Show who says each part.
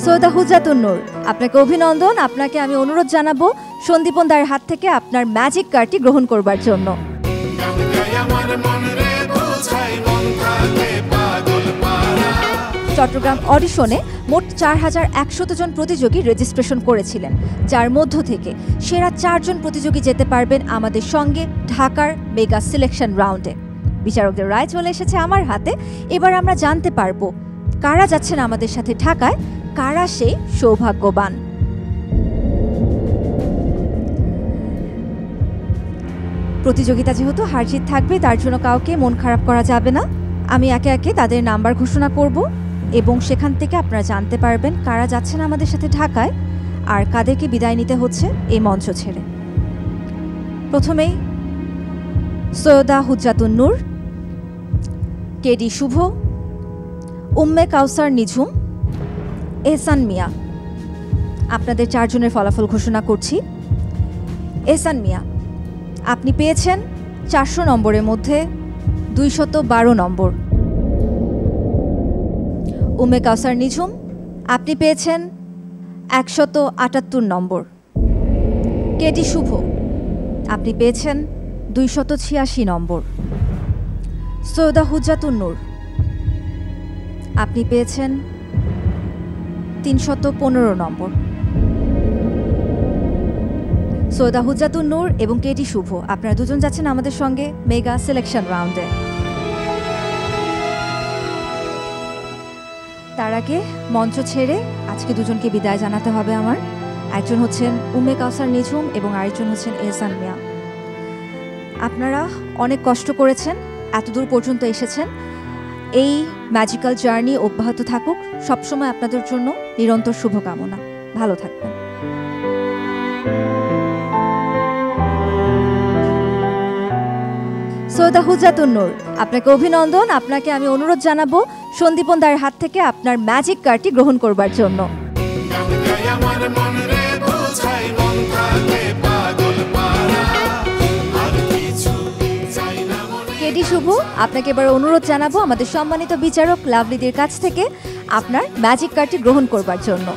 Speaker 1: সৈয়দা হুজাতুন নূর, আপনাকে অভিনন্দন। আপনাকে আমি অনুরোধ জানাবো সন্দীপন দায়ের হাত থেকে আপনার ম্যাজিক কার্ডটি গ্রহণ করবার জন্য। চট্টগ্রাম অডিশনে মোট 4100 জন প্রতিযোগী রেজিস্ট্রেশন করেছিলেন, যার মধ্য থেকে সেরা 4 জন প্রতিযোগী যেতে পারবেন আমাদের সঙ্গে ঢাকার মেগা সিলেকশন রাউন্ডে। বিচারকদের রায় চলে এসেছে আমার হাতে। এবার আমরা জানতে পারবো কারা যাচ্ছেন আমাদের সাথে ঢাকায়, কারা সেই সৌভাগ্যবান। প্রতিযোগিতা যেহেতু হারজিত থাকবে, তার জন্য কাউকে মন খারাপ করা যাবে না। আমি একে একে তাদের নাম্বার ঘোষণা করব এবং সেখান থেকে আপনারা জানতে পারবেন কারা যাচ্ছেন আমাদের সাথে ঢাকায় আর কাদেরকে বিদায় নিতে হচ্ছে এই মঞ্চ ছেড়ে। প্রথমেই সৈয়দা হুজাতুন নূর, কেডি শুভ, উম্মে কাউসার নিঝুম, এহসান মিয়া। আপনাদের 4 জনের ফলাফল ঘোষণা করছি। এহসান মিয়া, আপনি পেয়েছেন 400 নম্বরের মধ্যে 212 নম্বর। উম্মে কাউসার নিঝুম, আপনি পেয়েছেন 178 নম্বর। কেডি শুভ, আপনি পেয়েছেন 286 নম্বর। সৈয়দা হুজাতুন নূর, আপনি পেয়েছেন 315 নম্বর। সৈয়দা হুজাতুন নূর এবং কেডি শুভ, আপনারা দুজন যাচ্ছেন আমাদের সঙ্গে মেগা সিলেকশন রাউন্ডে। তার আগে মঞ্চ ছেড়ে আজকে দুজনকে বিদায় জানাতে হবে আমার। একজন হচ্ছেন উম্মে কাউসার নিঝুম এবং আরেকজন হচ্ছেন এহসান মিয়া। আপনারা অনেক কষ্ট করেছেন, এতদূর পর্যন্ত এসেছেন। এই ম্যাজিক্যাল জার্নি অব্যাহত থাকুক, সবসময় আপনাদের জন্য নিরন্তর শুভকামনা। ভালো থাকবেন। সৈয়দা হুজাতুন নূর, আপনাকে অভিনন্দন। আপনাকে আমি অনুরোধ জানাবো সন্দীপন দায়ের হাত থেকে আপনার ম্যাজিক কার্ডটি গ্রহণ করবার জন্য। কেডি শুভ, আপনাকে এবার অনুরোধ জানাবো আমাদের সম্মানিত বিচারক লাভলিদের কাছ থেকে আপনার ম্যাজিক কার্ডটি গ্রহণ করবার জন্য।